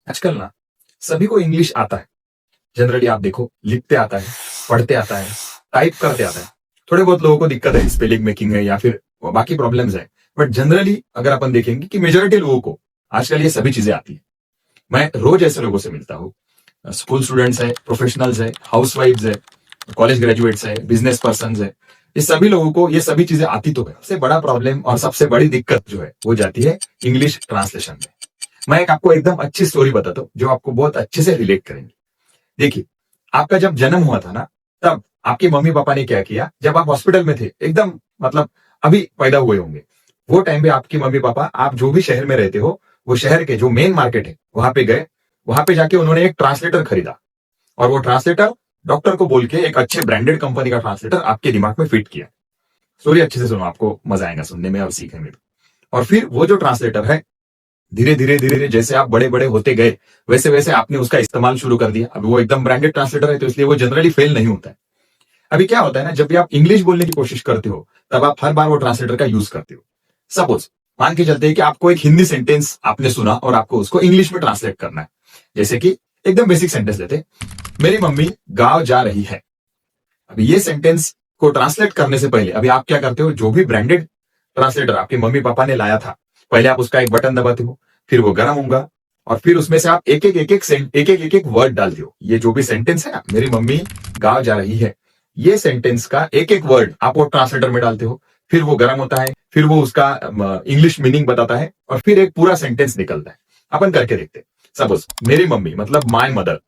आजकल ना सभी को इंग्लिश आता है। जनरली आप देखो, लिखते आता है, पढ़ते आता है, टाइप करते आता है। थोड़े बहुत लोगों को दिक्कत है, स्पेलिंग मेकिंग है या फिर बाकी प्रॉब्लम्स है। बट जनरली अगर अपन देखेंगे कि मेजोरिटी लोगों को आजकल ये सभी चीजें आती है। मैं रोज ऐसे लोगों से मिलता हूँ। स्कूल स्टूडेंट्स है, प्रोफेशनल्स है, हाउस है, कॉलेज ग्रेजुएट्स है, बिजनेस पर्सन है। ये सभी लोगों को ये सभी चीजें आती तो है। सबसे बड़ा प्रॉब्लम और सबसे बड़ी दिक्कत जो है वो जाती है इंग्लिश ट्रांसलेशन में। मैं एक आपको एकदम अच्छी स्टोरी बताता हूँ जो आपको बहुत अच्छे से रिलेट करेंगे। देखिए, आपका जब जन्म हुआ था ना, तब आपके मम्मी पापा ने क्या किया, जब आप हॉस्पिटल में थे, एकदम मतलब अभी पैदा हुए होंगे, वो टाइम पे आपके मम्मी पापा, आप जो भी शहर में रहते हो, वो शहर के जो मेन मार्केट है वहां पे गए। वहां पे जाके उन्होंने एक ट्रांसलेटर खरीदा और वो ट्रांसलेटर डॉक्टर को बोल के एक अच्छे ब्रांडेड कंपनी का ट्रांसलेटर आपके दिमाग में फिट किया। स्टोरी अच्छे से सुनो, आपको मजा आएगा सुनने में और सीखने में भी। और फिर वो जो ट्रांसलेटर है, धीरे धीरे धीरे धीरे जैसे आप बड़े बड़े होते गए, वैसे वैसे आपने उसका इस्तेमाल शुरू कर दिया। अब वो एकदम ब्रांडेड ट्रांसलेटर है तो इसलिए वो जनरली फेल नहीं होता है। अभी क्या होता है ना, जब भी आप इंग्लिश बोलने की कोशिश करते हो, तब आप हर बार वो ट्रांसलेटर का यूज करते हो। सपोज मान के चलते हैं कि आपको एक हिंदी सेंटेंस आपने सुना और आपको उसको इंग्लिश में ट्रांसलेट करना है। जैसे कि एकदम बेसिक सेंटेंस लेते, मेरी मम्मी गांव जा रही है। अभी ये सेंटेंस को ट्रांसलेट करने से पहले अभी आप क्या करते हो, जो भी ब्रांडेड ट्रांसलेटर आपके मम्मी पापा ने लाया था, पहले आप उसका एक बटन दबाते हो, फिर वो गर्म होगा और फिर उसमें से आप एक एक वर्ड डालते हो। ये जो भी सेंटेंस है ना, मेरी मम्मी गांव जा रही है, ये सेंटेंस का एक एक वर्ड आप वो ट्रांसलेटर में डालते हो। फिर वो गर्म होता है, फिर वो उसका इंग्लिश मीनिंग बताता है और फिर एक पूरा सेंटेंस निकलता है। अपन करके देखते हैं। सपोज मेरी मम्मी मतलब माय मदर,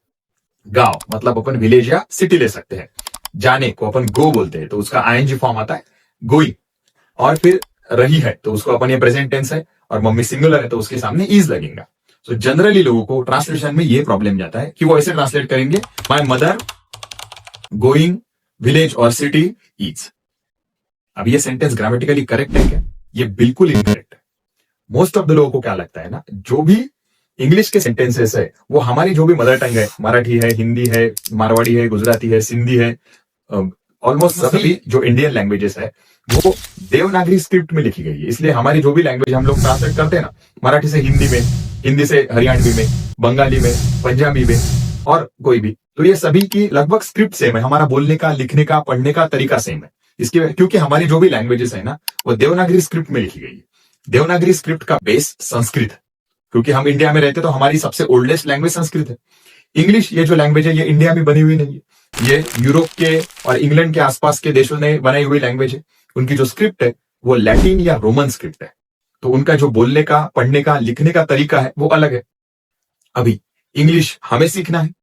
गांव मतलब अपन विलेज या सिटी ले सकते हैं, जाने को अपन गो बोलते हैं तो उसका आईएनजी फॉर्म आता है गोइंग, और फिर रही है तो उसको अपन ये प्रेजेंट टेंस है, और मम्मी सिंगुलर है तो उसके सामने इज लगेगा। तो जनरली लोगों को ट्रांसलेशन में ये प्रॉब्लम जाता है कि वो ऐसे ट्रांसलेट करेंगे, माय मदर गोइंग विलेज और सिटी इज। अब ये सेंटेंस ग्रामेटिकली करेक्ट है क्या? ये बिल्कुल इनकरेक्ट है। मोस्ट ऑफ द लोगों को क्या लगता है ना, जो भी इंग्लिश के सेंटेंसेस है वो हमारी जो भी मदर टंग है, मराठी है, हिंदी है, मारवाड़ी है, गुजराती है, सिंधी है, ऑलमोस्ट सभी जो इंडियन लैंग्वेजेस है वो देवनागरी स्क्रिप्ट में लिखी गई है। इसलिए हमारी जो भी लैंग्वेज हम लोग ट्रांसलेट करते हैं ना, मराठी से हिंदी में, हिंदी से हरियाणवी में, बंगाली में, पंजाबी में और कोई भी, तो ये सभी की लगभग स्क्रिप्ट सेम है। हमारा बोलने का, लिखने का, पढ़ने का तरीका सेम है। इसकी क्योंकि हमारी जो भी लैंग्वेजेस है ना वो देवनागरी स्क्रिप्ट में लिखी गई है। देवनागरी स्क्रिप्ट का बेस संस्कृत है, क्योंकि हम इंडिया में रहते तो हमारी सबसे ओल्डेस्ट लैंग्वेज संस्कृत है। इंग्लिश ये जो लैंग्वेज है ये इंडिया में बनी हुई नहीं है, ये यूरोप के और इंग्लैंड के आसपास के देशों ने बनाई हुई लैंग्वेज है। उनकी जो स्क्रिप्ट है वो लैटिन या रोमन स्क्रिप्ट है, तो उनका जो बोलने का, पढ़ने का, लिखने का तरीका है वो अलग है। अभी इंग्लिश हमें सीखना है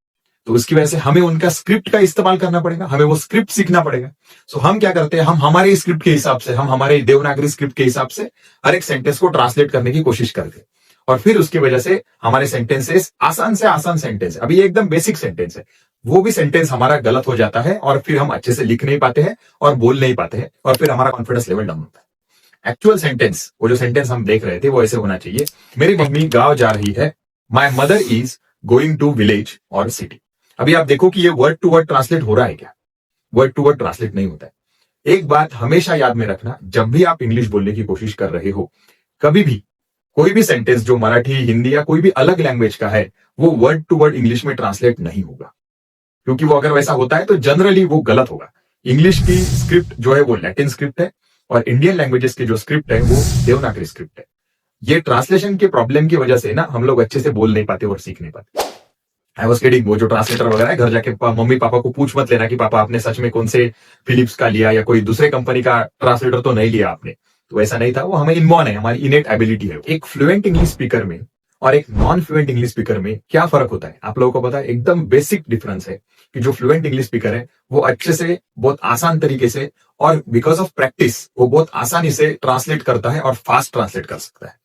तो उसकी वजह से हमें उनका स्क्रिप्ट का इस्तेमाल करना पड़ेगा, हमें वो स्क्रिप्ट सीखना पड़ेगा। सो हम क्या करते हैं, हम हमारे स्क्रिप्ट के हिसाब से, हम हमारे देवनागरी स्क्रिप्ट के हिसाब से हर एक सेंटेंस को ट्रांसलेट करने की कोशिश करते हैं, और फिर उसकी वजह से हमारे सेंटेंसेस आसान से आसान सेंटेंस, अभी ये एकदम बेसिक सेंटेंस है, वो भी सेंटेंस हमारा गलत हो जाता है और फिर हम अच्छे से लिख नहीं पाते हैं और बोल नहीं पाते हैं, और फिर हमारा कॉन्फिडेंस लेवल डाउन होता है। एक्चुअल सेंटेंस, वो जो सेंटेंस हम देख रहे थे वो ऐसे होना चाहिए, मेरी मम्मी गांव जा रही है, my mother is going to village और सिटी। अभी आप देखो कि ये वर्ड टू वर्ड ट्रांसलेट हो रहा है क्या? वर्ड टू वर्ड ट्रांसलेट नहीं होता है। एक बात हमेशा याद में रखना, जब भी आप इंग्लिश बोलने की कोशिश कर रहे हो, कभी भी कोई भी सेंटेंस जो मराठी, हिंदी या कोई भी अलग लैंग्वेज का है वो वर्ड टू वर्ड इंग्लिश में ट्रांसलेट नहीं होगा, क्योंकि वो अगर वैसा होता है तो जनरली वो गलत होगा। इंग्लिश की स्क्रिप्ट जो है वो लैटिन स्क्रिप्ट है और इंडियन लैंग्वेजेस की जो स्क्रिप्ट है वो देवनागरी स्क्रिप्ट है। ये ट्रांसलेशन के प्रॉब्लम की वजह से ना हम लोग अच्छे से बोल नहीं पाते और सीख नहीं पाते। आई वॉज किडिंग, वो जो ट्रांसलेटर वगैरह है, घर जाके मम्मी पापा को पूछ मत लेना कि पापा आपने सच में कौन से फिलिप्स का लिया या कोई दूसरे कंपनी का ट्रांसलेटर तो नहीं लिया आपने। तो ऐसा नहीं था, वो हमें इनबॉर्न है, हमारी इनेट एबिलिटी है। एक फ्लुएंट इंग्लिश स्पीकर में और एक नॉन फ्लुएंट इंग्लिश स्पीकर में क्या फर्क होता है आप लोगों को पता है? एकदम बेसिक डिफरेंस है कि जो फ्लुएंट इंग्लिश स्पीकर है वो अच्छे से, बहुत आसान तरीके से और बिकॉज ऑफ प्रैक्टिस वो बहुत आसानी से ट्रांसलेट करता है और फास्ट ट्रांसलेट कर सकता है।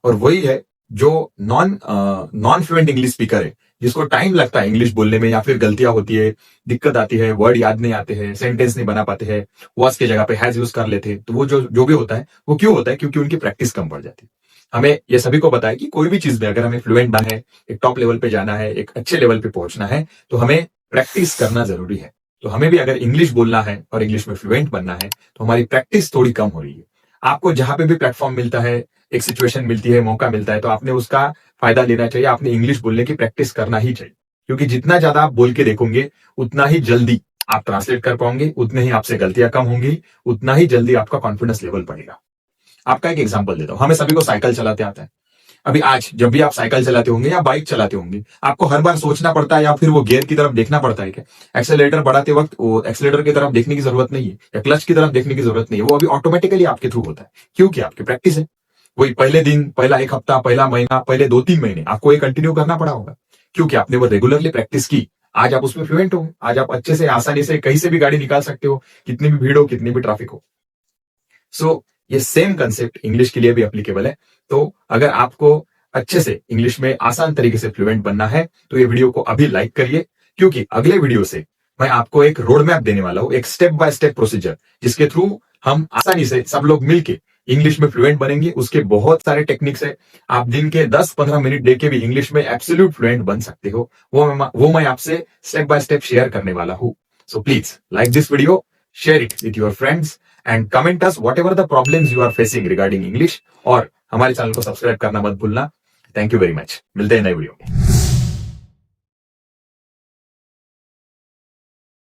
और वही है जो नॉन फ्लुएंट इंग्लिश स्पीकर है, जिसको टाइम लगता है इंग्लिश बोलने में, या फिर गलतियां होती है, दिक्कत आती है, वर्ड याद नहीं आते हैं, सेंटेंस नहीं बना पाते हैं, वॉज के जगह पे हैज यूज कर लेते हैं। तो वो जो भी होता है वो क्यों होता है? क्योंकि उनकी प्रैक्टिस कम पड़ जाती है। हमें ये सभी को पता है कि कोई भी चीज में अगर हमें फ्लुएंट बनना है, एक टॉप लेवल पे जाना है, एक अच्छे लेवल पे पहुंचना है, तो हमें प्रैक्टिस करना जरूरी है। तो हमें भी अगर इंग्लिश बोलना है और इंग्लिश में फ्लुएंट बनना है तो हमारी प्रैक्टिस थोड़ी कम हो रही है। आपको जहां पे भी प्लेटफॉर्म मिलता है, एक सिचुएशन मिलती है, मौका मिलता है, तो आपने उसका फायदा लेना चाहिए। आपने इंग्लिश बोलने की प्रैक्टिस करना ही चाहिए, क्योंकि जितना ज्यादा आप बोल के देखोगे उतना ही जल्दी आप ट्रांसलेट कर पाओगे, उतने ही आपसे गलतियां कम होंगी, उतना ही जल्दी आपका कॉन्फिडेंस लेवल बढ़ेगा। आपका एक एग्जांपल देता हूं, हमें सभी को साइकिल चलाते आता है। अभी आज जब भी आप साइकिल चलाते होंगे या बाइक चलाते होंगे, आपको हर बार सोचना पड़ता है या फिर वो गियर की तरफ देखना पड़ता है क्या एक्सेलेरेटर बढ़ाते वक्त वो एक्सेलेरेटर की तरफ देखने की जरूरत नहीं है या क्लच की तरफ देखने की जरूरत नहीं है, वो अभी ऑटोमेटिकली आपके थ्रू होता है, क्योंकि आपकी प्रैक्टिस है। वही पहले दिन, पहला एक हफ्ता, पहला महीना, पहले 2-3 महीने आपको ये कंटिन्यू करना पड़ा होगा, क्योंकि आपने वो रेगुलरली प्रैक्टिस की। आज आप उसमें फ्लुएंट हो, आज आप अच्छे से आसानी से कहीं से भी गाड़ी निकाल सकते हो, कितनी भी भीड़ हो, कितनी भी ट्रैफिक हो। सो ये सेम कंसेप्ट इंग्लिश के लिए भी एप्लीकेबल है। तो अगर आपको अच्छे से इंग्लिश में आसान तरीके से फ्लुएंट बनना है तो ये वीडियो को अभी लाइक करिए, क्योंकि अगले वीडियो से मैं आपको एक रोड मैप देने वाला हूं, एक स्टेप बाय स्टेप प्रोसीजर, जिसके थ्रू हम आसानी से सब लोग मिलके इंग्लिश में फ्लुएंट बनेंगे। उसके बहुत सारे टेक्निक्स है, आप दिन के 10-15 मिनट देके भी इंग्लिश में एब्सोल्यूट फ्लुएंट बन सकते हो। वो मैं आपसे स्टेप बाय स्टेप शेयर करने वाला हूं। So please like this video, share it with your friends and comment us whatever the problems you are facing regarding English, और हमारे चैनल को सब्सक्राइब करना मत भूलना। थैंक यू वेरी मच, मिलते हैं नए वीडियो में।